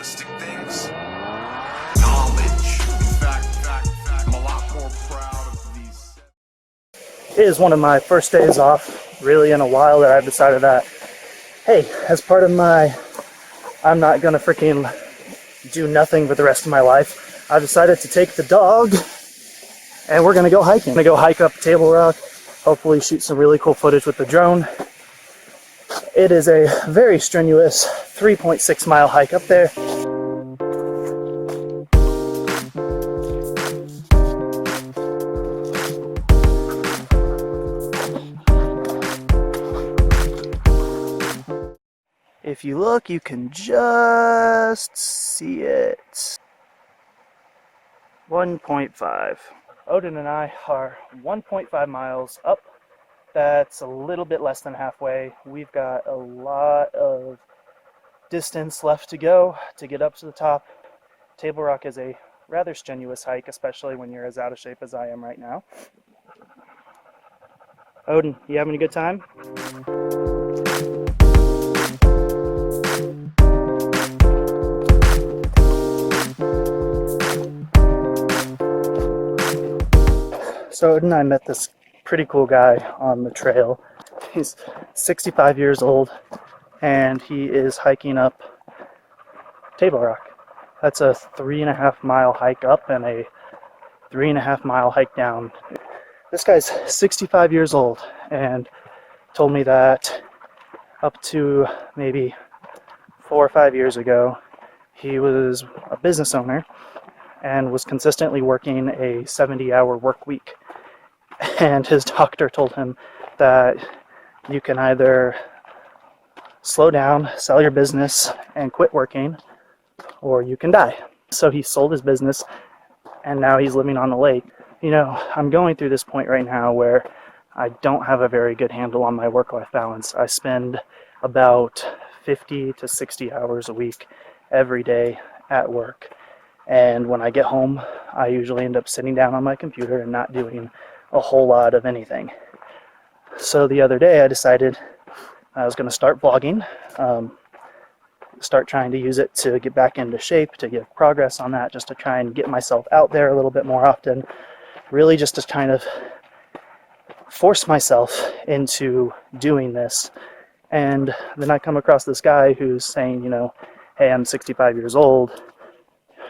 materialistic things. Knowledge. In fact, I'm a lot more proud of these. It is one of my first days off, really in a while, that I've decided that, hey, as part of my, I'm not gonna freaking do nothing for the rest of my life, I've decided to take the dog and we're gonna go hiking. I'm gonna go hike up Table Rock, hopefully shoot some really cool footage with the drone. It is a very strenuous 3.6 mile hike up there. If you look, you can just see it. 1.5. Odin and I are 1.5 miles up. That's a little bit less than halfway. We've got a lot of distance left to go to get up to the top. Table Rock is a rather strenuous hike, especially when you're as out of shape as I am right now. Odin, you having a good time? So Odin and I met this pretty cool guy on the trail. He's 65 years old and he is hiking up Table Rock. That's a 3.5 mile hike up and a 3.5 mile hike down. This guy's 65 years old and told me that up to maybe 4 or 5 years ago, he was a business owner and was consistently working a 70-hour work week. And his doctor told him that you can either slow down, sell your business, and quit working, or you can die. So he sold his business, and now he's living on the lake. You know, I'm going through this point right now where I don't have a very good handle on my work-life balance. I spend about 50 to 60 hours a week every day at work. And when I get home, I usually end up sitting down on my computer and not doing a whole lot of anything. So the other day I decided I was going to start vlogging, start trying to use it to get back into shape, to get progress on that, just to try and get myself out there a little bit more often, really just to kind of force myself into doing this. And then I come across this guy who's saying, you know, hey, I'm 65 years old,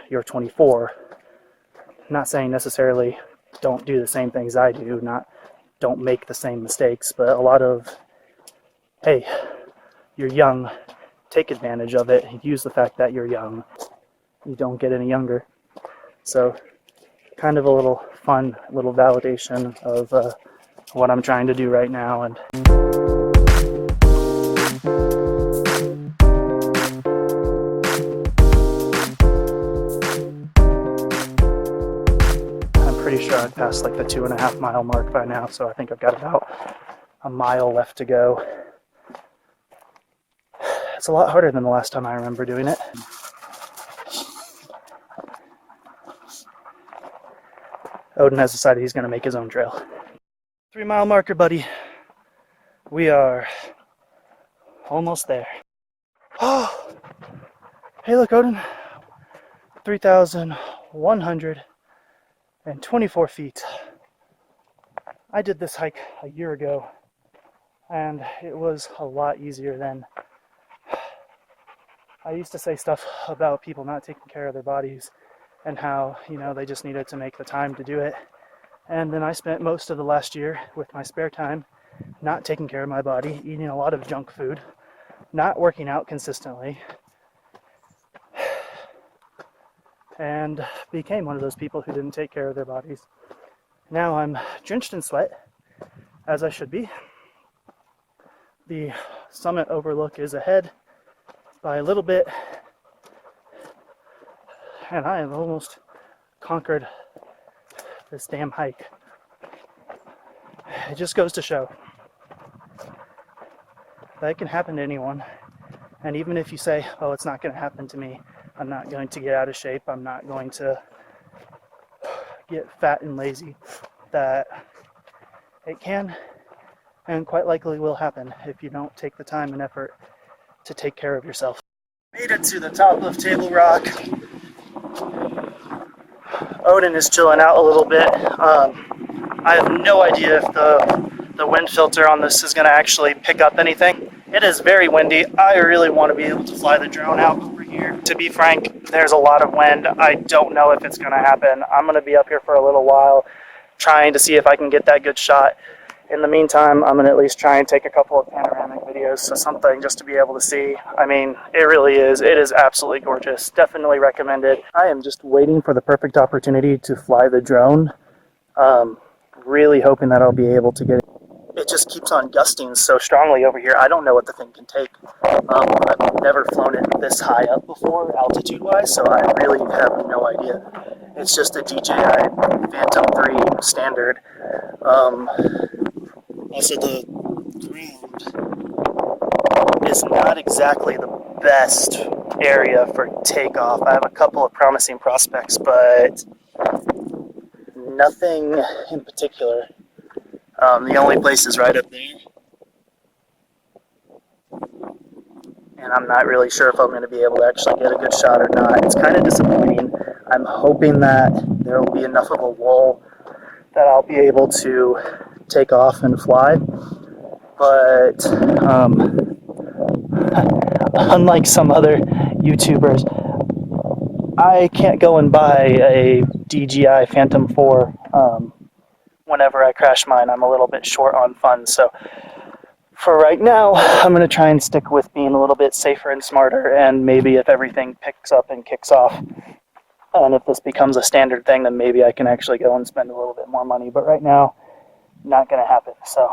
you're 24. Not saying necessarily don't do the same things I do, don't make the same mistakes, but a lot of, hey, you're young, take advantage of it, use the fact that you're young, you don't get any younger. So kind of a little fun, little validation of what I'm trying to do right now. And pretty sure I've passed like the 2.5 mile mark by now, so I think I've got about a mile left to go. It's a lot harder than the last time I remember doing it. Odin has decided he's going to make his own trail. 3 mile marker, buddy. We are almost there. Oh, hey look, Odin. 3,124 feet. I did this hike a year ago and it was a lot easier then. I used to say stuff about people not taking care of their bodies and how, you know, they just needed to make the time to do it. And then I spent most of the last year with my spare time not taking care of my body, eating a lot of junk food, not working out consistently, and became one of those people who didn't take care of their bodies. Now I'm drenched in sweat, as I should be. The summit overlook is ahead by a little bit, and I have almost conquered this damn hike. It just goes to show that it can happen to anyone. And even if you say, oh, it's not going to happen to me, I'm not going to get out of shape, I'm not going to get fat and lazy, that it can and quite likely will happen if you don't take the time and effort to take care of yourself. Made it to the top of Table Rock. Odin is chilling out a little bit. I have no idea if the wind filter on this is going to actually pick up anything. It is very windy. I really want to be able to fly the drone out over here. To be frank, there's a lot of wind. I don't know if it's going to happen. I'm going to be up here for a little while trying to see if I can get that good shot. In the meantime, I'm going to at least try and take a couple of panoramic videos, so something just to be able to see. I mean, it really is. It is absolutely gorgeous. Definitely recommended. I am just waiting for the perfect opportunity to fly the drone. Really hoping that I'll be able to get it. It just keeps on gusting so strongly over here. I don't know what the thing can take. I've never flown it this high up before, altitude-wise, so I really have no idea. It's just a DJI Phantom 3 standard. Also, the ground is not exactly the best area for takeoff. I have a couple of promising prospects, but nothing in particular. The only place is right up there. And I'm not really sure if I'm going to be able to actually get a good shot or not. It's kind of disappointing. I'm hoping that there will be enough of a lull that I'll be able to take off and fly. But unlike some other YouTubers, I can't go and buy a DJI Phantom 4 whenever I crash mine. I'm a little bit short on funds, so for right now, I'm going to try and stick with being a little bit safer and smarter, and maybe if everything picks up and kicks off, and if this becomes a standard thing, then maybe I can actually go and spend a little bit more money, but right now, not going to happen, so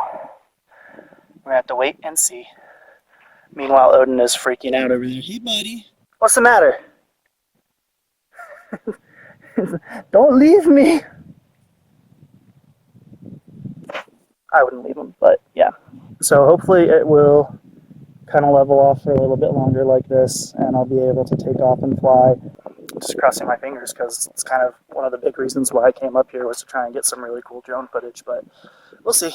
we're going to have to wait and see. Meanwhile, Odin is freaking out over there. Hey, buddy. What's the matter? Don't leave me. I wouldn't leave him, but yeah. So hopefully it will kind of level off for a little bit longer like this, and I'll be able to take off and fly. Just crossing my fingers, because it's kind of one of the big reasons why I came up here was to try and get some really cool drone footage, but we'll see.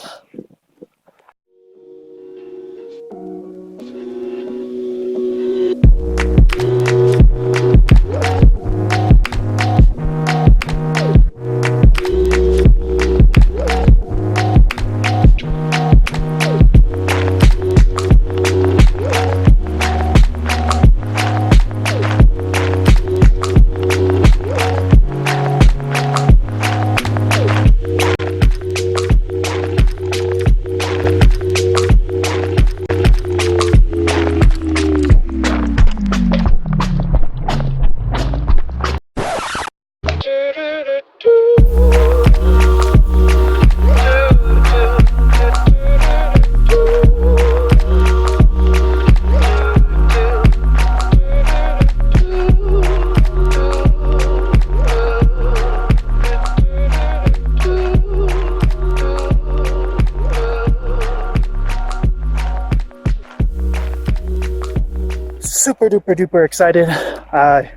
Super duper duper excited. I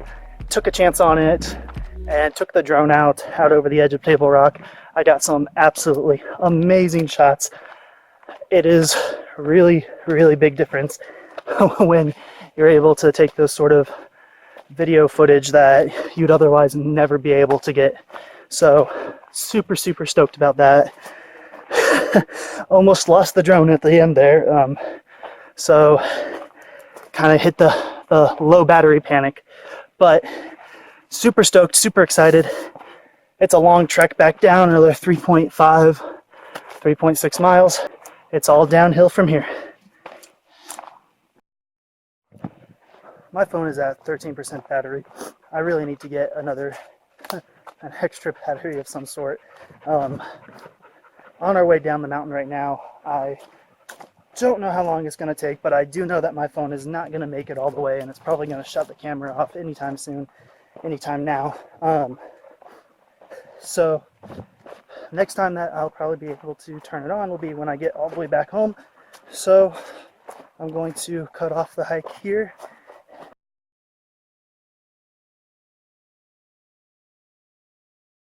took a chance on it and took the drone out over the edge of Table Rock. I got some absolutely amazing shots. It is really big difference when you're able to take those sort of video footage that you'd otherwise never be able to get. So super stoked about that. Almost lost the drone at the end there. So kind of hit the low battery panic, but super stoked, super excited. It's a long trek back down, another 3.6 miles. It's all downhill from here. My phone is at 13% battery. I really need to get an extra battery of some sort. On our way down the mountain right now, I don't know how long it's going to take, but I do know that my phone is not going to make it all the way, and it's probably going to shut the camera off anytime soon, anytime now. So next time that I'll probably be able to turn it on will be when I get all the way back home. So I'm going to cut off the hike here